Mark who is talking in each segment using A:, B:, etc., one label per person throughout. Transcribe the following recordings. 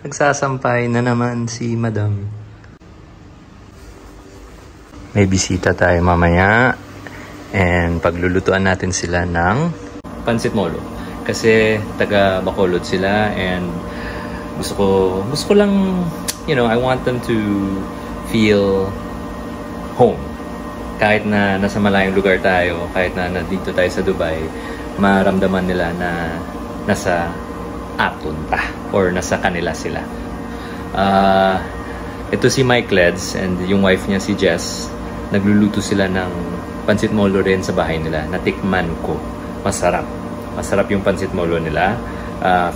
A: Nagsasampay na naman si Madam. May bisita tayo mamaya. And paglulutuan natin sila ng Pansit Molo. Kasi taga Bacolod sila and gusto ko lang, you know, I want them to feel home. Kahit na nasa malayong lugar tayo, kahit na nandito tayo sa Dubai, maramdaman nila na nasa atin ta or nasa kanila sila. Ito si Mike Leds and yung wife niya si Jess. Nagluluto sila ng Pansit Molo rin sa bahay nila. Natikman ko. Masarap. Masarap yung Pansit Molo nila.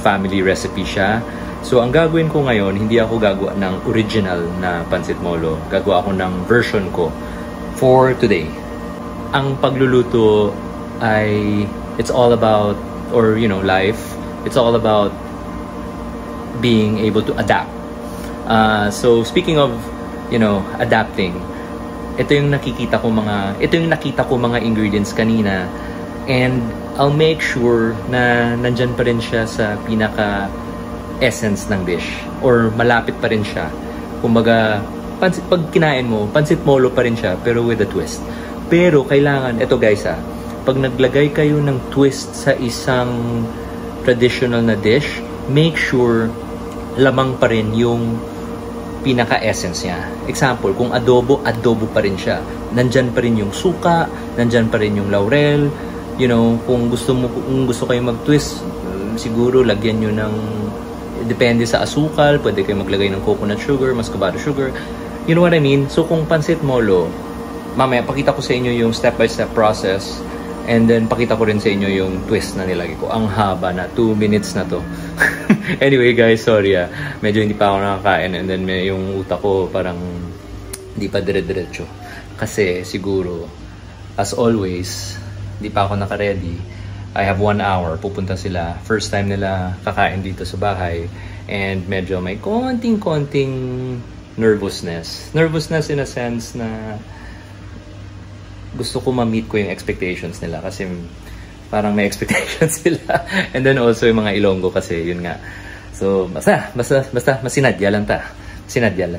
A: Family recipe siya. So ang gagawin ko ngayon, hindi ako gagawa ng original na Pansit Molo. Gagawa ako ng version ko for today. Ang pagluluto ay it's all about, or you know, life. It's all about being able to adapt. So speaking of, you know, adapting, ito yung nakita ko mga ingredients kanina, and I'll make sure na nandyan pa rin siya sa pinaka essence ng dish, or malapit pa rin siya. Kumbaga, pag kinain mo, Pansit Molo pa rin siya pero with a twist. Pero kailangan, ito guys pag naglagay kayo ng twist sa isang traditional na dish, make sure lamang pa rin yung pinaka-essence niya. Example, kung adobo pa rin siya. Nandyan pa rin yung suka, nandyan pa rin yung laurel. You know, kung gusto kayo mag-twist, siguro lagyan nyo ng, depende sa asukal, pwede kayo maglagay ng coconut sugar, muscovado sugar. You know what I mean? So kung Pansit Molo, mamaya pakita ko sa inyo yung step-by-step process. And then, pakita ko rin sa inyo yung twist na nilagay ko. Ang haba na. 2 minutes na to. Anyway, guys, sorry medyo hindi pa ako nakakain. And then, yung utak ko parang hindi pa dire-diretso. Kasi, siguro, as always, hindi pa ako naka-ready. I have 1 hour. Pupunta sila. First time nila kakain dito sa bahay. And medyo may konting nervousness. Nervousness in a sense na gusto ko ma-meet ko yung expectations nila kasi parang may expectations sila. And then also yung mga Ilonggo kasi yun nga. So basta masinadya lang ta. Sarap tayo.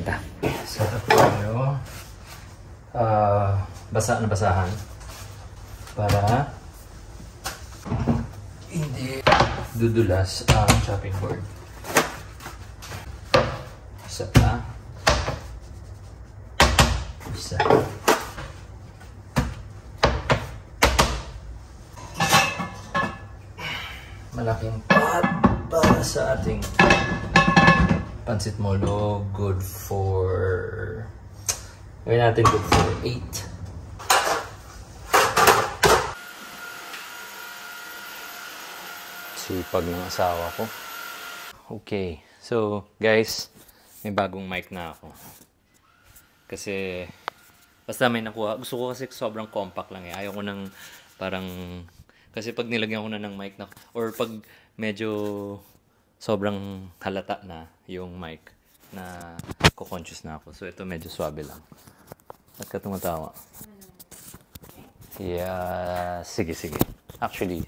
A: Basahan para hindi dudulas ang chopping board. Isa. Malaking pot para sa ating Pansit Molo. Good for 8. Sipag ng asawa ko. Okay. So, guys, may bagong mic na ako. Kasi, basta may nakuha. Gusto ko kasi sobrang compact lang Ayaw ko ng parang, kasi pag nilagyan ko na ng mic na, or pag medyo sobrang halata na yung mic na ko-conscious na ako. So, ito medyo swabe lang. Ba't ka tumatawa? Yeah, sige. Actually,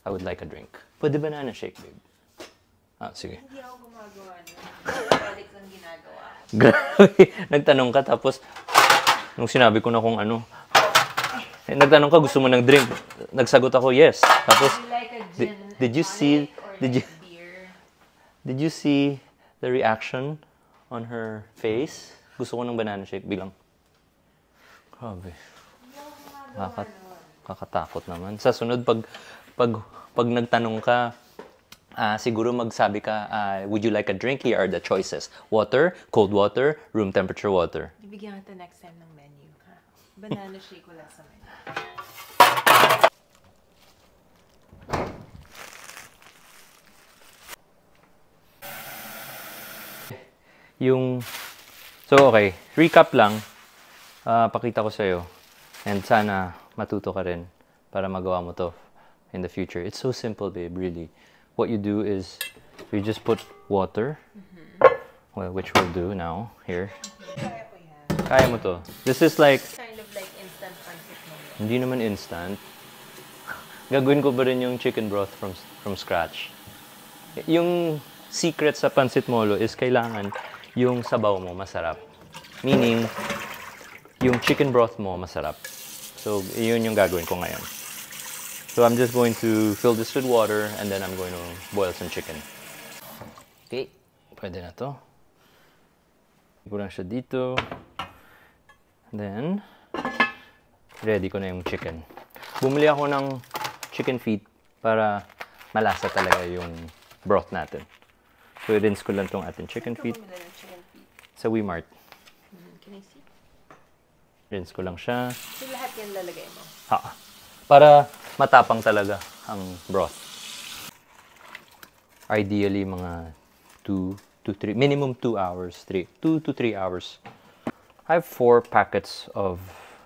A: I would like a drink. Pwede banana shake, babe? Sige.
B: Hindi ako gumagawa na. Product lang ginagawa.
A: Grabe. Nagtanong ka tapos, nung sinabi ko na kung ano, nagtanong ka, gusto mo ng drink? Nagsagot ako, yes. Tapos, did you see the reaction on her face? Gusto ko ng banana shake. Bilang, grabe. Kakatakot naman. Sa sunod, pag nagtanong ka, siguro magsabi ka, would you like a drink? Here are the choices. Water, cold water, room temperature water.
B: Ibigyan kita next time ng menu, ha? Banana shake wala sa menu.
A: So okay, recap lang. Pakita ko sa'yo. And sana matuto ka rin para magawa mo to in the future. It's so simple, babe, really. What you do is you just put water, well, which we'll do now, here. Kaya mo to. This is like,
B: Kind of like instant pancit Molo.
A: hindi naman instant. Gagawin ko ba rin yung chicken broth from scratch. Yung secret sa pancit molo is kailangan yung sabaw mo masarap. Meaning, yung chicken broth mo masarap. So, yun yung gagawin ko ngayon. So, I'm just going to fill this with water and then I'm going to boil some chicken. Okay, pwede na to. Ko lang siya dito. Then, ready ko na yung chicken. Bumili ako ng chicken feet para malasa talaga yung broth natin. So, i-rinse ko lang itong ating chicken feet. Sa Wemart.
B: Can I see?
A: Rinse ko lang siya.
B: So, lahat yan lalagay mo?
A: Ha. Para matapang talaga ang broth. Ideally, mga 2 to 3, minimum 2 hours, 2 to 3 hours. I have 4 packets of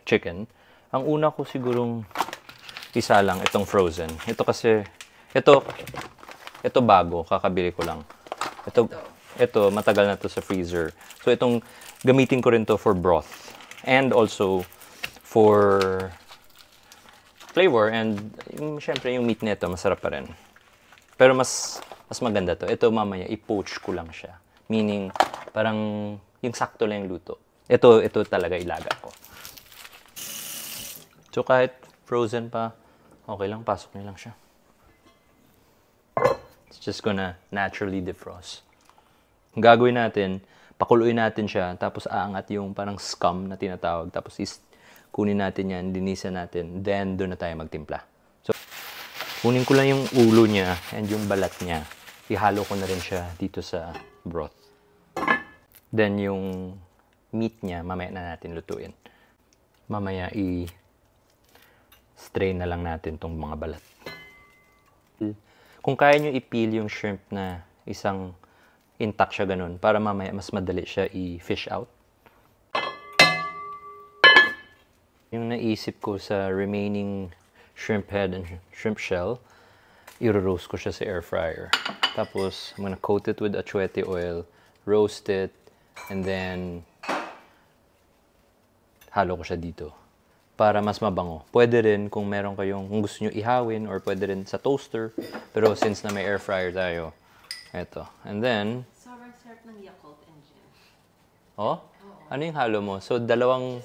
A: chicken. Ang una ko sigurong isa lang, itong frozen. Ito kasi, ito bago, kakabili ko lang. Ito, matagal na to sa freezer. So, itong gamitin ko rin to for broth. And also, for flavor. And, syempre, yung meat nito, masarap pa rin. Pero mas maganda to. Ito, mamaya, i-poach ko lang siya. Meaning, parang, yung sakto lang yung luto. Ito talaga ilaga ko. So, kahit frozen pa, okay lang, pasok niyo lang siya. It's just gonna naturally defrost. Ang gagawin natin, pakuluin natin siya, tapos aangat yung parang scum na tinatawag, tapos kunin natin yan, linisan natin, then doon na tayo magtimpla. So, kunin ko lang yung ulo niya and yung balat niya. Ihalo ko na rin siya dito sa broth. Then yung meat niya, mamaya na natin lutuin. Mamaya strain na lang natin tong mga balat. Kung kaya nyo i-peel yung shrimp na isang intact siya ganun, para mamaya mas madali siya i-fish out. Yung naisip ko sa remaining shrimp head and shrimp shell, i-roast ko siya sa air fryer. Tapos, I'm gonna coat it with achuete oil, roast it, and then halo ko siya dito para mas mabango. Pwede rin kung meron kayong, kung gusto nyo ihawin, or pwede rin sa toaster. Pero since na may air fryer tayo, eto. And then,
B: sobrang sarap ng Yakult and gin.
A: oh? Ano yung halo mo? So, dalawang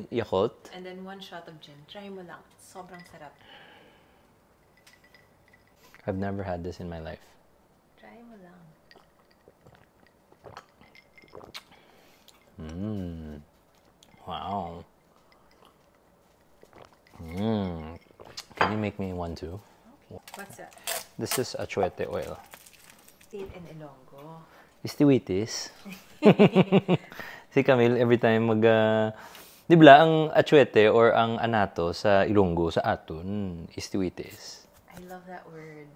A: Yakult.
B: And then 1 shot of gin. Try mo lang. Sobrang sarap.
A: I've never had this in my life.
B: Try mo lang.
A: Wow. Can you make me one too?
B: Okay. What's that?
A: This is achuete oil.
B: Stayed in Ilonggo.
A: Istiwitis. Si Camille, every time di ba, ang achuete or ang anato sa Ilonggo, sa aton, istiwitis.
B: I love that word.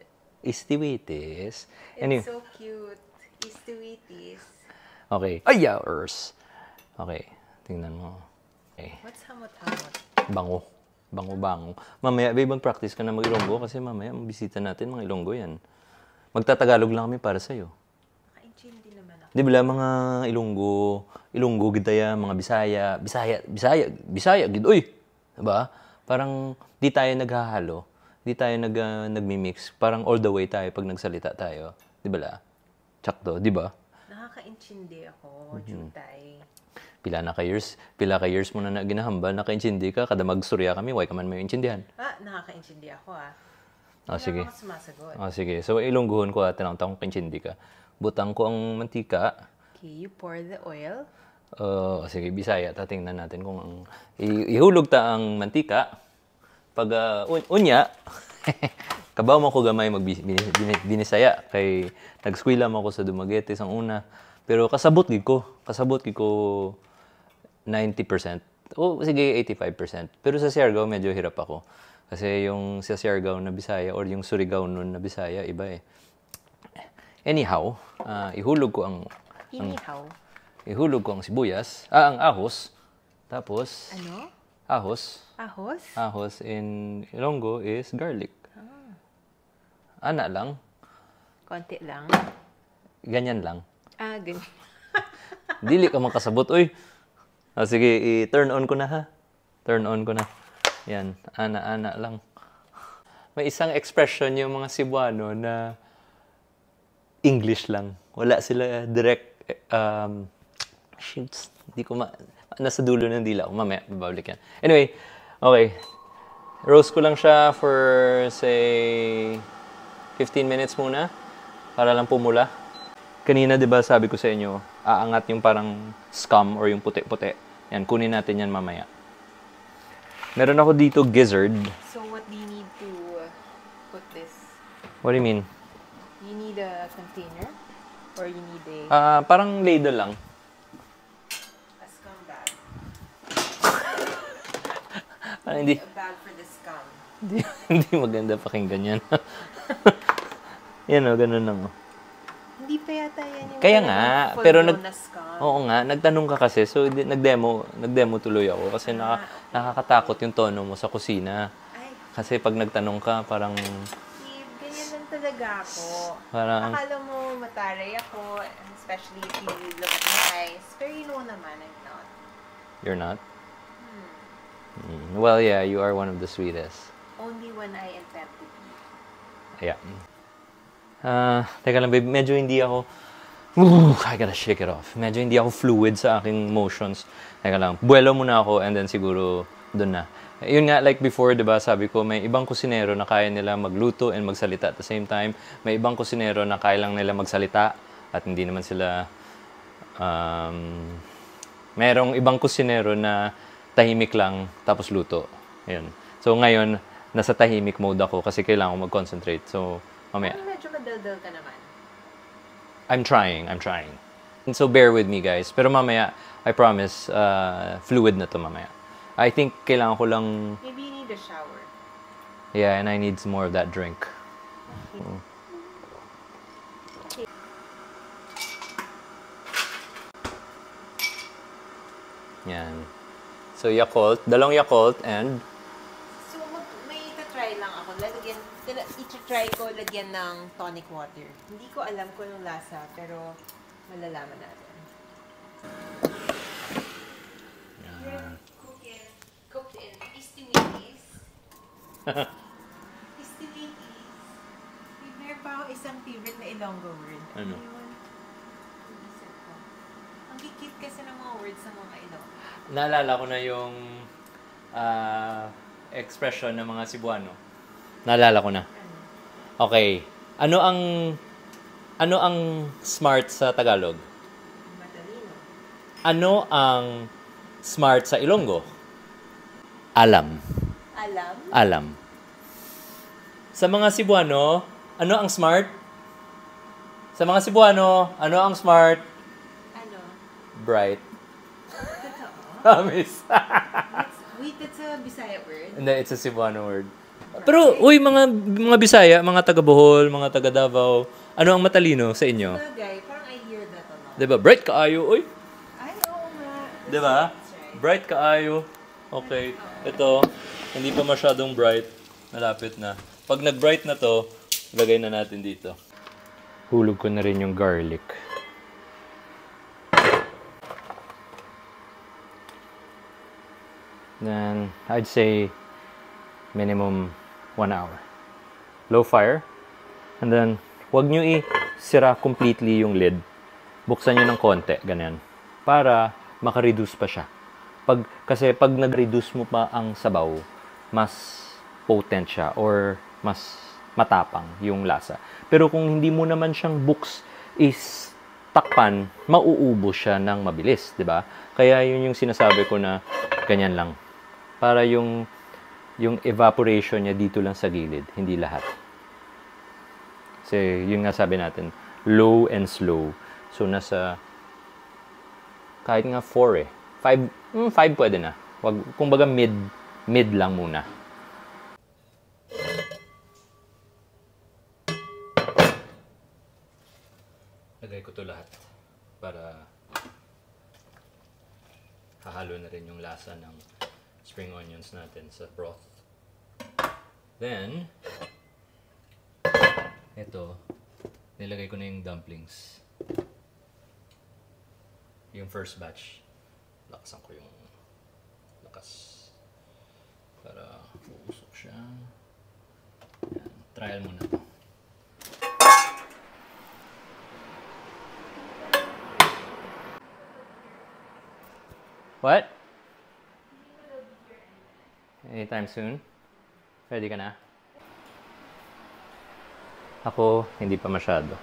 A: Istiwitis.
B: It's so cute. Istiwitis.
A: Okay. Ayers. Okay. Tingnan mo. Okay.
B: What's hamot-hamot?
A: Bango. Bango-bango. Mamaya, ibang practice ka na mag-Ilonggo kasi mamaya, bisita natin mga Ilonggo yan. Magtatagalog lang kami para sa'yo.
B: Naka-intindi naman ako.
A: Di ba mga Ilonggo, gitaya, mga Bisaya, gid. Uy! Diba? Parang di tayo naghahalo. Di tayo nagmi-mix. Parang all the way tayo pag nagsalita tayo. Di ba la? Tsakto, di ba?
B: Nakaka-intindi ako, Jutay.
A: Pila ka years mo na ginahambal, naka-intindi ka, kada magsurya kami, why ka man may intindihan?
B: Nakaka-intindi ako
A: Sige.
B: Hindi ako sumasagot.
A: Sige. So, ilungguhon ko at tinang-tang kintindi ka. Butang ko ang mantika.
B: Okay, you pour the oil.
A: Sige, Bisaya. Tatingnan natin kung ihulog ta ang mantika. Pag unya, kabaw mo ko gamay binisaya kay nag-skwila mo ko sa Dumaguete sang una. Pero kasabot gid ko 90%. O sige 85%. Pero sa Siargao medyo hirap ako. Kasi yung sa Siargao na Bisaya or yung Surigao nun na Bisaya iba eh. Anyhow, ihulog ko ang sibuyas, ang ahos. Tapos ahos.
B: Ahos?
A: Ahos in Ilonggo is garlic. Ana lang.
B: Konti lang.
A: Ganyan lang.
B: Ganyan.
A: Dili ka makasabot, oy. Sige, i-turn on ko na ha. Turn on ko na. Yan, ana-ana lang. May isang expression yung mga Cebuano na English lang. Wala sila direct, shoots. Hindi ko nasa dulo ng dila ko. Mamaya, babalik yan. Anyway, okay. Roast ko lang siya for, say, 15 minutes muna. Para lang pumula. Kanina, di ba, sabi ko sa inyo, aangat yung parang scum or yung puti-puti. Yan, kunin natin yan mamaya. Meron ako dito gizzard.
B: So what do you need to put this?
A: What do you mean?
B: You need a container? Or you need a
A: Parang ladle lang.
B: scum bag?
A: Parang hindi,
B: A bag for the scum.
A: hindi maganda pakinggan yan. Yan o, ganun lang o.
B: Hindi pa yata yan yung
A: Kaya nga,
B: full
A: pero
B: blown na scum.
A: oo nga, nagtanong ka kasi, so nagdemo tuloy ako kasi nakakatakot yung tono mo sa kusina.
B: Ay,
A: Kasi pag nagtanong ka, parang,
B: Steve, ganyan lang talaga ako.
A: Parang-
B: Akala mo mataray ako, especially if you look at my eyes. Pero you know naman, I'm not.
A: you're not? Well, yeah, you are one of the sweetest.
B: Only when I intend to be.
A: Yeah. Teka lang, babe, medyo hindi ako, I gotta shake it off. Medyo hindi ako fluid sa aking motions. Teka lang, buwelo muna ako and then siguro dun na. Yun nga, like before, diba, sabi ko, may ibang kusinero na kaya nila magluto and magsalita at the same time. May ibang kusinero na kaya lang nila magsalita at hindi naman sila, merong ibang kusinero na tahimik lang tapos luto. Yun. So ngayon, nasa tahimik mode ako kasi kailangan ko mag-concentrate. So, mamaya.
B: Parang medyo madaldal ka naman.
A: I'm trying. And so bear with me, guys. Pero mamaya, I promise, fluid na to mamaya. I think kailangan ko lang,
B: Maybe you need a shower.
A: yeah, and I need some more of that drink. Yan. So Yakult, dalawang Yakult and
B: So, may ita-try lang ako. I-try ko lagyan ng tonic water. Hindi ko alam kung anong lasa, pero malalaman natin. Cooked in Istimitis. Istimitis. Meron pa ako isang favorite na Ilonggo word.
A: Ano?
B: Yun? Isip ko. Ang kikit kasi ng mga words sa mga Ilonggo.
A: naalala ko na yung expression ng mga Cebuano. Naalala ko na. Okay. Ano ang smart sa Tagalog?
B: Matalino.
A: Ano ang smart sa Ilonggo? Alam.
B: Alam?
A: Alam. Sa mga Cebuano, ano ang smart? Sa mga Cebuano, ano ang smart?
B: Ano?
A: Bright.
B: Totoo?
A: Promise.
B: Wait, that's a Bisaya word?
A: Hindi, it's a Cebuano word. Pero, uy, mga Bisaya, mga taga Bohol, mga taga Davao, ano ang matalino sa inyo?
B: Bagay, parang I hear that a lot.
A: Diba? Bright kaayo, uy.
B: Ay, oo nga.
A: Diba?
B: That's right.
A: Bright kaayo. Okay. Ito, hindi pa masyadong bright. Malapit na. Pag nag-bright na to, lagay na natin dito. Hulog ko na rin yung garlic. Then, I'd say minimum 1 hour. Low fire. And then, wag nyo i-sira completely yung lid. Buksan nyo ng konti, ganyan. Para makareduce pa siya. Kasi pag nag-reduce mo pa ang sabaw, mas potent siya or mas matapang yung lasa. Pero kung hindi mo naman siyang is takpan, mauubos siya ng mabilis, di ba? Kaya yun yung sinasabi ko na ganyan lang. Para yung evaporation niya dito lang sa gilid, hindi lahat. Kasi yun nga sabi natin, low and slow. So nasa kahit nga 4 eh. 5 pwede na. Wag, kumbaga mid lang muna. Lagay ko to lahat para hahalo na rin yung lasa ng spring onions natin sa broth. Then, ito, nilagay ko na yung dumplings. Yung first batch. Lakasan ko yung lakas. Para uusok siya. Yan. Trial muna to. What? Anytime soon? Ready ka na? Ako, hindi pa masyado.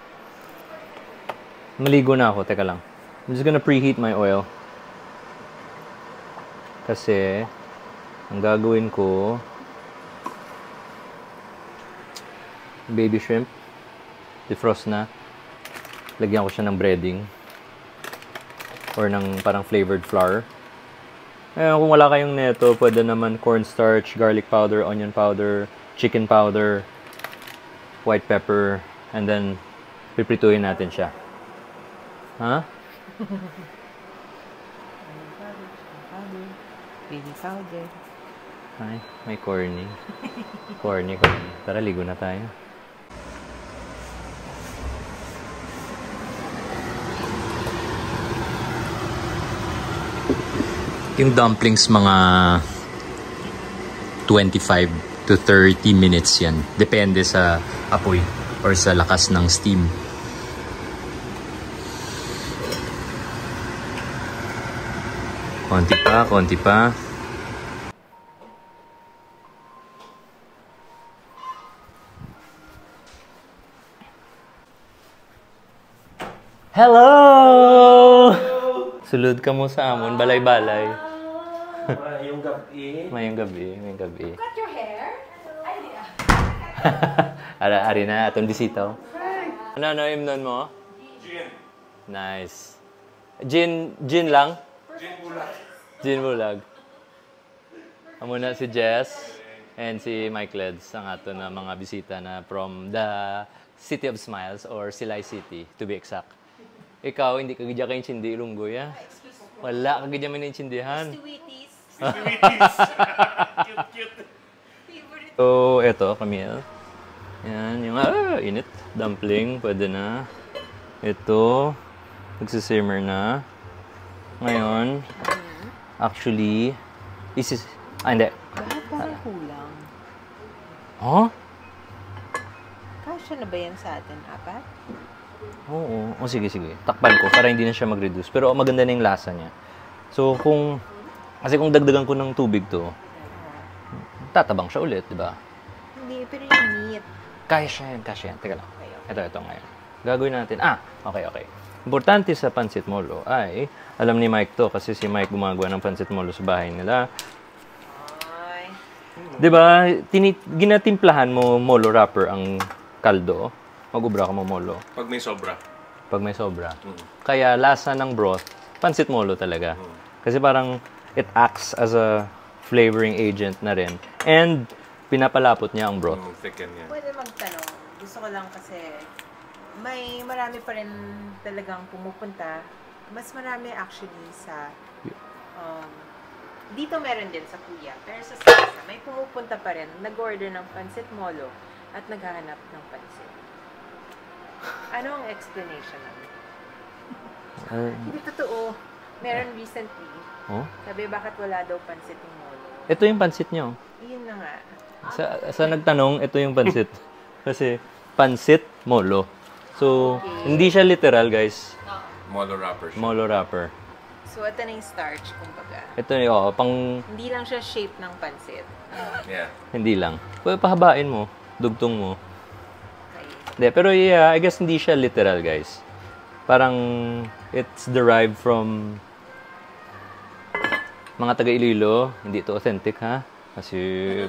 A: Maligo na ako. Teka lang. I'm just gonna preheat my oil. Kasi, ang gagawin ko, baby shrimp. Defrost na. Lagyan ko siya ng breading. Or ng parang flavored flour. Kung wala kayong neto, pwede naman cornstarch, garlic powder, onion powder, chicken powder, white pepper, and then piprituhin natin siya. Ha?
B: Baby powder.
A: Ay, may corny. Corny. Tara, ligo na tayo. Yung dumplings, mga 25 to 30 minutes yan. Depende sa apoy or sa lakas ng steam. Konti pa, konti pa. Hello! Sulod ka mo sa amon, balay-balay.
C: Mayong gabi.
A: Mayong gabi.
B: Cut your hair? Ay, di
A: Ari na, atong bisita. Ano imnon mo?
C: Gin.
A: Nice. Gin lang?
C: Gin bulag.
A: Gin bulag. Amo na si Jess and si Mike Leds, ang ato na mga bisita na from the City of Smiles or Silay City, to be exact. Ikaw, hindi ka gidya kayong chindi ilunggoy, ha? Wala ka gidya man yung chindihan.
B: Sweeties.
C: Cute.
B: Favorite.
A: So, eto, Camille. Yan, yung init. Dumpling, pwede na. Ito, nagsisimmer na. Ngayon, actually, hindi.
B: Bakit parang kulang?
A: Huh?
B: Kasya na ba yan sa atin, apat?
A: Oo. O sige. Takpan ko para hindi na siya mag-reduce. Pero maganda na yung lasa niya. So, kasi kung dagdagan ko ng tubig to, tatabang siya ulit, di ba?
B: Hindi, pero yung meat.
A: Kasya yan. Teka lang. Ito ngayon. Gagawin natin. Okay. Importante sa pancit molo ay, alam ni Mike to, kasi si Mike gumagawa ng pancit molo sa bahay nila.
B: Ay.
A: Di ba, ginatimplahan mo molo wrapper ang kaldo. Mag-ubra ka mo molo.
C: Pag may sobra.
A: Kaya lasa ng broth, pancit molo talaga. Kasi parang it acts as a flavoring agent na rin. And pinapalapot niya ang broth.
C: Thicken yan.
B: Pwede magtanong. Gusto ko lang kasi marami pa rin talagang pumupunta. Mas marami actually sa dito meron din sa Kuya. Pero sa Sasa, may pumupunta pa rin. Nag-order ng pancit molo at naghahanap ng pancit. Ano ang explanation namin? Hindi totoo. Meron recently. Sabi, bakit wala daw pancit yung molo?
A: Ito yung pancit niyo.
B: Yun na nga.
A: Sa nagtanong, ito yung pancit. Kasi pancit molo. So, hindi siya literal, guys.
C: Molo wrapper siya.
A: Molo wrapper.
B: So, ito na yung starch, kumbaga.
A: Ito yung,
B: Hindi lang siya shape ng pancit.
C: Yeah.
A: hindi lang. Pwede pahabain mo, dugtong mo.
B: Okay.
A: Hindi, pero yeah, I guess hindi siya literal, guys. Parang, it's derived from mga taga-Iloilo. Hindi ito authentic, ha? Kasi,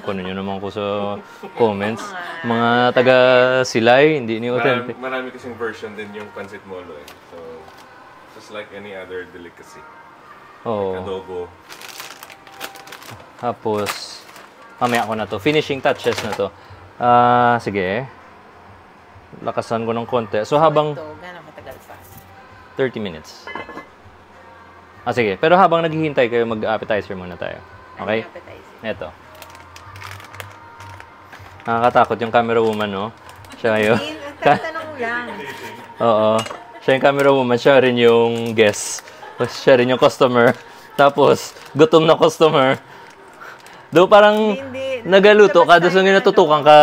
A: kuno nyo naman ko sa comments. Mga taga-Silay, hindi ni authentic.
C: Marami kasing version din yung pancit molo eh. So, just like any other delicacy.
A: Oo.
C: Adobo.
A: Tapos, mamaya ko na to. Finishing touches na to. Sige. Lakasan ko ng konti. So, habang
B: Ito, gano'ng matagal pa?
A: 30 minutes. Sige. Pero habang naghihintay kayo, mag-appetizer muna tayo. Okay?
B: Ano yung appetizer?
A: Eto. Nakakatakot yung camera woman, no? Siya yun.
B: Tatanong lang.
A: Oo. Siya yung camera woman. Siya rin yung guest. Siya rin yung customer. Tapos, gutom na customer. Do parang
B: Hindi.
A: nagaluto ka, doon yung natutukan ka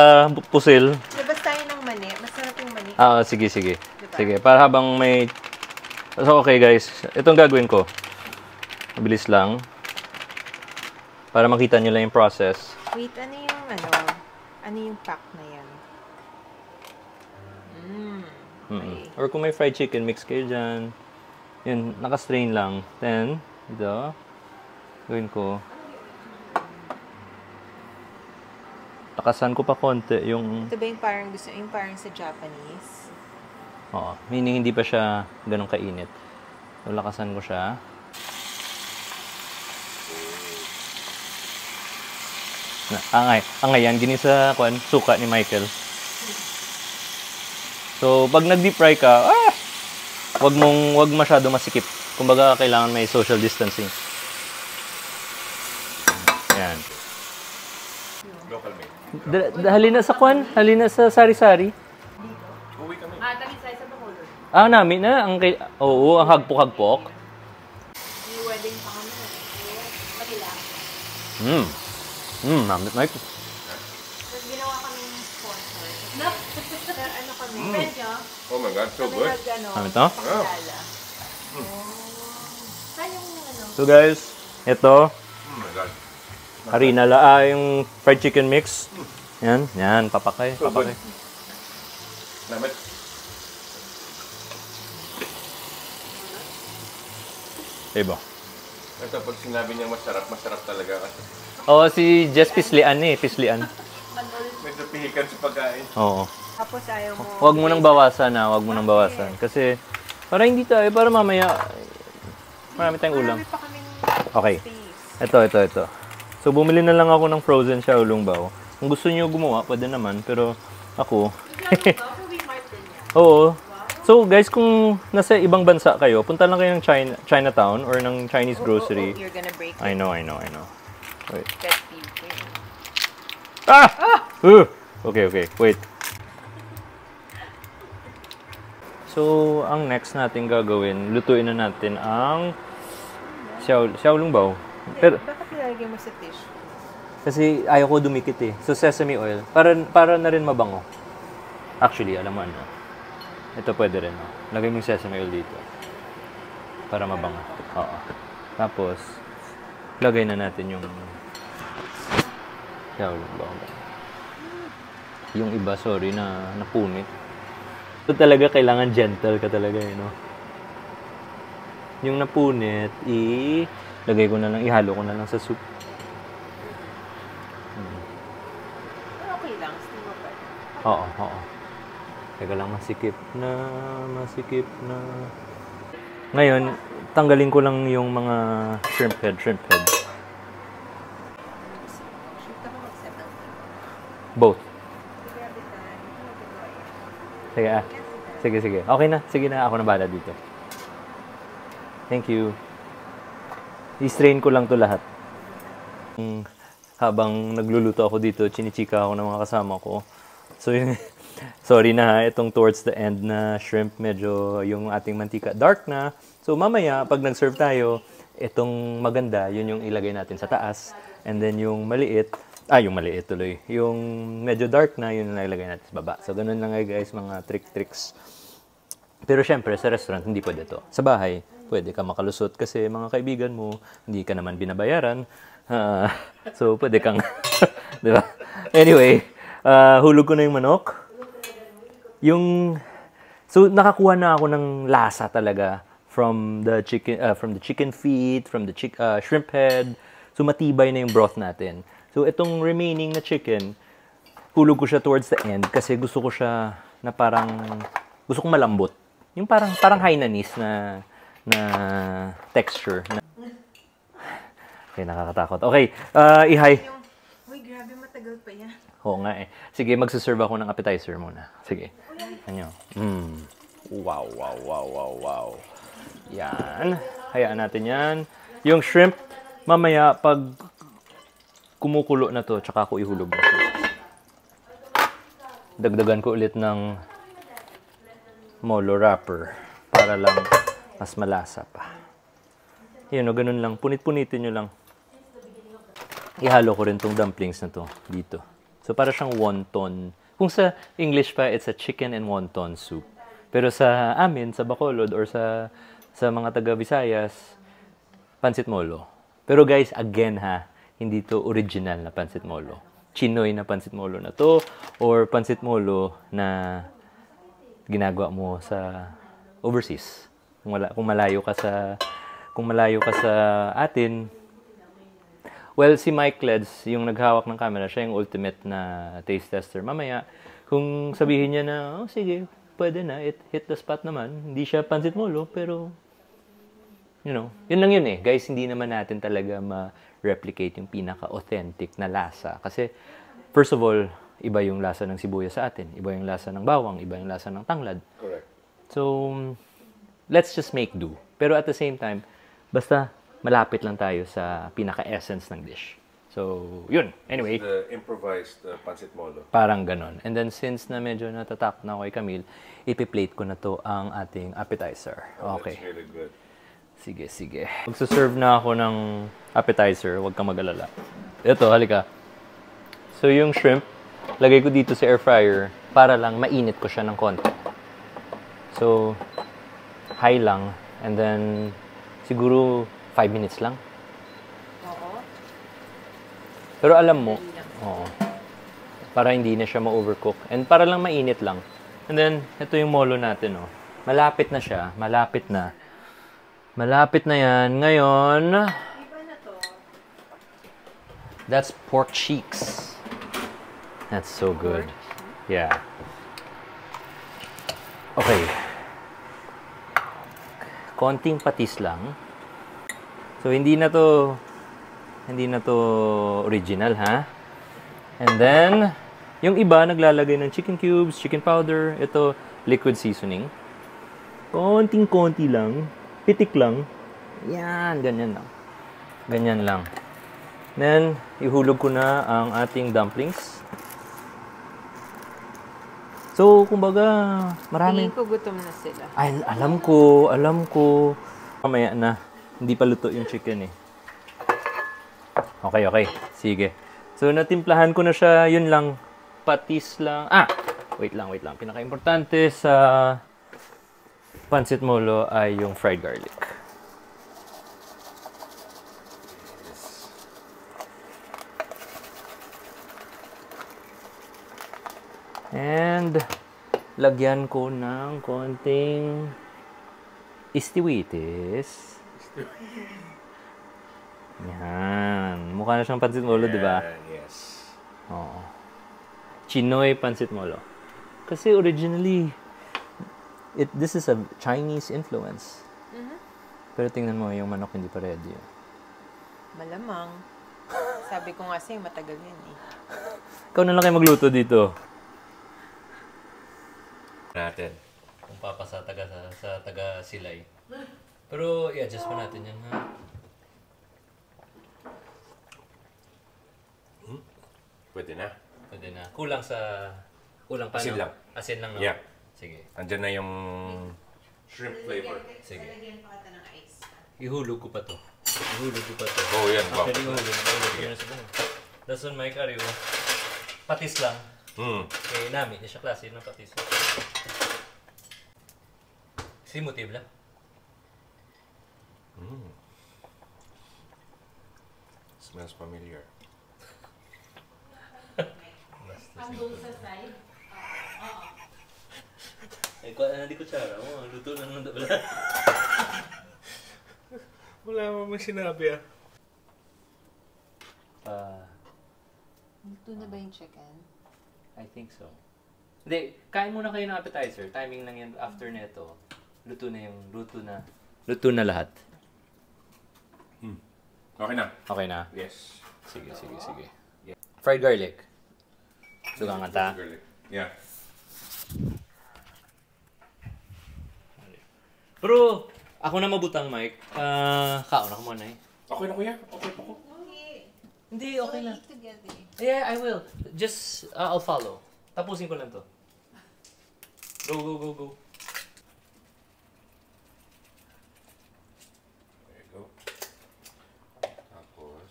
A: pusil.
B: Labas tayo ng mani. Masarap yung mani.
A: Sige. Sige, para habang may... So, okay guys. Itong gagawin ko. Mabilis lang. Para makita nyo lang yung process.
B: Wait, ano yung pack na yan? Okay.
A: Or kung may fried chicken, mix kayo dyan. Yun, naka-strain lang. Then, ito. Gawin ko. Takasan ko pa konti yung...
B: Ito ba yung parang gusto, yung parang sa Japanese?
A: Oo. Meaning, hindi pa siya ganun kainit. So, lakasan ko siya. Angay yan. Ginisa suka ni Michael. So, pag nag-deep fry ka, wag masyado masikip. Kumbaga, kailangan may social distancing. Yan.
C: Local made.
A: Halina sa halina sa sari-sari.
C: Uwi kami.
B: Talisay sa Bacolod.
A: Namin na. Oo, ang hagpok-hagpok.
B: May wedding pa kami. Magila.
A: Namit, Mike.
B: Tapos ginawa kaming sponsor. Ano kami? Medyo.
C: Oh my God, so good.
A: Namit, no?
B: Pakilala. Saan yung
A: So guys, ito.
C: Oh my God.
A: Harina yung fried chicken mix. Yan, papakay.
C: So good. Namit.
A: Diba?
C: Ito, pag sinabi niya masarap talaga kasi
A: Oo, si Jess Pislian Pislian.
C: medyo pihikan sa pagkain.
A: Oo.
B: Tapos ayaw mo.
A: Huwag mo nang bawasan Huwag mo nang bawasan. Kasi, para hindi tayo, para mamaya, marami tayong ulam.
B: Marami pa kaming
A: Okay.
B: space.
A: Ito. So, bumili na lang ako ng frozen Xiaolong Bao. Kung gusto niyo gumawa, pwede naman. Pero, ako. Oo. So, guys, kung nasa ibang bansa kayo, punta lang kayo ng Chinatown or ng Chinese grocery.
B: You're gonna break it.
A: I know. Wait.
B: Pet peeve ko yun.
A: Okay. Wait. So, ang next natin gagawin, lutuin na natin ang Xiaolong Bao. Pero,
B: Bakit nilalagay mo sa tissue?
A: kasi ayaw ko dumikit eh. So, sesame oil. Para na rin mabango. Actually, alam mo ano. Ito pwede rin. Lagay mo yung sesame oil dito. Para mabango. Oo. Tapos, lagay na natin yung Xiaolong Bao. Yung iba, sorry, na napunit. Ito talaga, kailangan gentle ka talaga, no? Yung napunit, lagay ko na lang, ihalo ko na lang sa soup.
B: Okay lang, steam mo pa.
A: Oo. Teka lang, masikip na. Ngayon, tanggalin ko lang yung mga shrimp head.
B: Shoot ako mag-settle.
A: Both.
B: Grabe tayo.
A: Sige. Okay na. Sige na, ako na bahala dito. Thank you. I-strain ko lang to lahat. Habang nagluluto ako dito, chinichika ako ng mga kasama ko. So, sorry na itong towards the end na shrimp, medyo yung ating mantika dark na. So, mamaya, pag nag-serve tayo, itong maganda, yun yung ilagay natin sa taas. And then yung maliit tuloy. Yung medyo dark na, yun yung nilagay natin sa baba. So, ganun lang guys, mga tricks. Pero syempre, sa restaurant, hindi pwede to. Sa bahay, pwede ka makalusot kasi mga kaibigan mo, hindi ka naman binabayaran. So, pwede kang, di ba? Anyway, hulog ko na yung manok. So, nakakuha na ako ng lasa talaga from the chicken feet, from the shrimp head. So, matibay na yung broth natin. So, itong remaining na chicken, hulog ko siya towards the end kasi gusto ko siya na gusto kong malambot. Yung parang Hainanese na texture. Okay, nakakatakot. Okay, ihay.
B: Uy, grabe, matagal pa yan.
A: Oo nga eh. Sige, magsaserve ako ng appetizer muna. Sige. Ano? Wow. Yan. Hayaan natin yan. Yung shrimp, mamaya pag kumukulo na to, tsaka ako ihulog na to. Dagdagan ko ulit ng molo wrapper para lang mas malasa pa. Yun o, ganun lang. Punit-punitin nyo lang. Ihalo ko rin tong dumplings na to dito. So, para siyang wonton. Kung sa English pa, it's a chicken and wonton soup. Pero sa amin, sa Bacolod, or sa mga taga-Visayas, Pancit Molo. Pero guys, again ha, hindi to original na Pancit Molo. Chinoy na Pancit Molo na to, or Pancit Molo na ginagawa mo sa overseas. Kung malayo ka sa atin. Well, si Mike Leds, yung naghawak ng camera, siya yung ultimate na taste tester. Mamaya, kung sabihin niya na, oh sige, pwede na, hit the spot naman. Hindi siya Pancit Molo, pero yun lang yun eh. Guys, hindi naman natin talaga ma-replicate yung pinaka-authentic na lasa. Kasi, first of all, iba yung lasa ng sibuyas sa atin. Iba yung lasa ng bawang. Iba yung lasa ng tanglad.
C: Correct.
A: So, let's just make do. Pero at the same time, basta malapit lang tayo sa pinaka-essence ng dish. So, yun. Anyway.
C: The improvised pancit molo.
A: Parang ganon. And then, since na medyo natatak na ako kay Camille, ipi-plate ko na to ang ating appetizer. Okay.
C: That's really good.
A: Sige. Magsaserve na ako ng appetizer. Huwag kang mag-alala. Ito, halika. So, yung shrimp, lagay ko dito sa air fryer para lang mainit ko siya ng konti. So, high lang. And then, siguro 5 minutes lang.
B: Oo.
A: Pero alam mo, oo, para hindi na siya ma-overcook. And para lang mainit lang. And then, ito yung molo natin, oh. Malapit na siya. Malapit na yan. Ngayon,
B: Iba na to.
A: that's pork cheeks. That's so good. Yeah. Okay. Konting patis lang. So, hindi na to original, ha? And then, yung iba naglalagay ng chicken cubes, chicken powder, ito liquid seasoning. Konting-konti lang, pitik lang. Yan, ganyan lang. Ganyan lang. Then, ihulog ko na ang ating dumplings. So, kumbaga, marami.
B: Tingin ko gutom na sila.
A: Ay, alam ko. Mamaya na. Hindi pa luto yung chicken eh. Okay. Sige. So, natimplahan ko na siya. Yun lang. Patis lang. Wait lang. Pinaka-importante sa pancit molo ay yung fried garlic. And, lagyan ko ng konting istiwitis. Yan. Mukha na siyang pancit molo, di ba?
C: Yes.
A: Oo. Chinoy pancit molo. Kasi originally, this is a Chinese influence. Pero tingnan mo, yung manok hindi pa ready.
B: Malamang. Sabi ko nga sa'yo, matagal yan eh.
A: Ikaw na lang kayo magluto dito. Natin. Kung papa sa taga Silay. Pero i-adjust pa natin yan, ha?
C: Pwede na.
A: Kulang pa,
C: Asin
A: no?
C: lang.
A: Asin lang, no?
C: Yeah.
A: Sige.
C: Andyan na yung shrimp flavor.
A: Sige.
B: Lagyan pa kita ng ice.
A: Ihulog ko pa to.
C: Oh, yan. Wow.
A: Actually, ihulog ko na. That's on Mike Ariwo. Patis lang. Kaya namin, hindi siya klase ng patis. Simutib lang.
C: Smells familiar.
B: Ang doon sa side.
A: Eh, hindi ko tsara. Luto na naman wala.
C: Wala mo sinabi
B: Luto na ba yung chicken?
A: I think so. Hindi, kain muna kayo ng appetizer. Timing lang yan after neto. Luto na lahat.
C: Okay na.
A: Okay na?
C: Yes.
A: Sige. Yeah. Fried garlic. Sugangan ta.
C: Yeah.
A: Pero, ako na mabutang, Mike. Kaon ako muna eh.
C: Okay na kuya. Okay pa ko.
A: Hindi, okay na.
B: Eat together.
A: Yeah, I will. Just, I'll follow. Tapusin ko lang to. Go.
C: There you go. Tapos,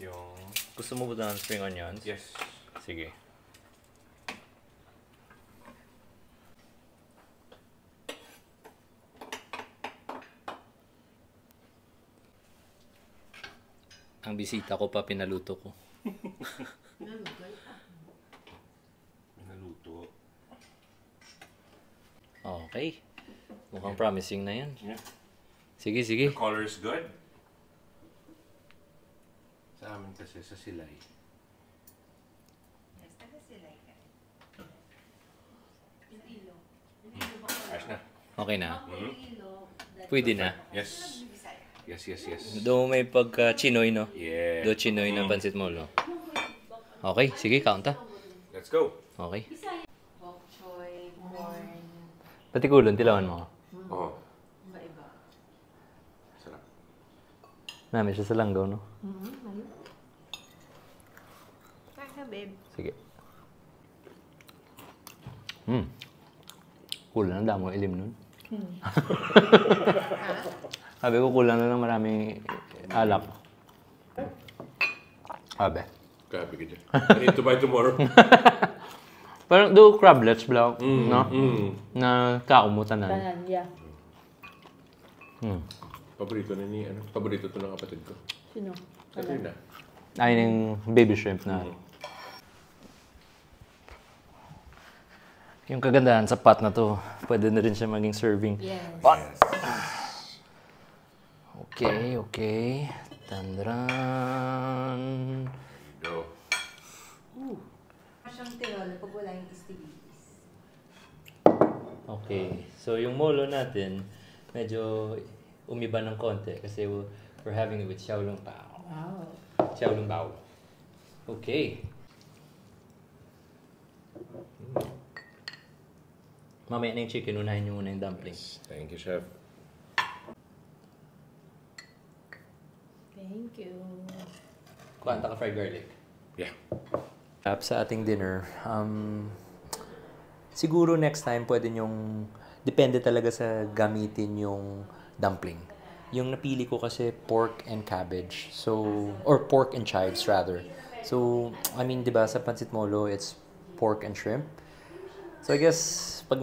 C: yung...
A: Gusto mo ba ng spring onions?
C: Yes.
A: Sige. Ang bisita ko pa pinaluto ko.
C: Naluto.
A: Okay. Mukhang promising na yan.
C: Yeah.
A: Sige, sige.
C: The color is good. Sa amin kasi sa Silay.
B: Yes, taga sila ka.
C: Ayos na.
A: Okay na.
C: Mhm.
A: Pwede na.
C: Yes. Yes, yes, yes.
A: Do may pagka-chinoy, no?
C: Yeah.
A: Do chinoy ng pansit molo. Okay, sige, count ta.
C: Let's go.
A: Okay.
B: Bok choy, corn,
A: Patikulon, tilawan mo.
C: Oh,
B: iba-iba.
C: sarap.
A: Namin siya sa langgaw, no?
B: Kaya, babe.
A: Sige. Kulang na damo ilim nun. Sabi ko kulang na ng maraming alak. Sabi.
C: Grabe ka dyan. I need to buy tomorrow.
A: Pero do crablets blau, no? Na kaumutan na.
B: Tanan, yeah.
C: Paborito na ni, paborito to ng kapatid ko.
B: Sino?
C: Katrina.
A: Ay, yung baby shrimp na. Yung kagandahan sa pot na to, pwede na rin siya maging serving.
B: Yes.
A: Pot! Okay, okay. Tandran.
C: Go.
B: Siyang tirol pag wala yung istilis.
A: Okay, so yung molo natin, medyo umiba ng konti kasi we're having it with xiaolong bao.
B: Wow.
A: Xiaolong bao. Okay. Mamaya na yung chicken, unahin nyo muna yung dumplings.
C: Thank you, chef.
B: Thank you.
A: Kuhanta ka fried garlic.
C: Yeah.
A: Sa ating dinner, siguro next time pwede nyong, depende talaga sa gamitin yung dumpling. Yung napili ko kasi pork and cabbage. So, or pork and chives rather. So, I mean, di ba sa pancit molo, it's pork and shrimp. So, I guess, pag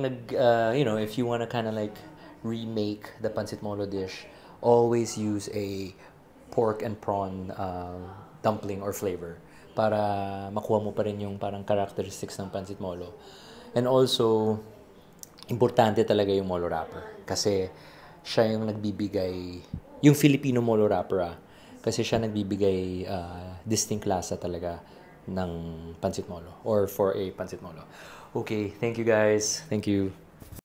A: if you wanna kind of like remake the pancit molo dish, always use a pork and prawn dumpling or flavor para makuha mo pa rin yung parang characteristics ng pancit molo. And also, importante talaga yung molo wrapper kasi siya yung nagbibigay, yung Filipino molo wrapper kasi siya nagbibigay distinct lasa talaga ng pancit molo or for a pancit molo. Okay, thank you guys. Thank you.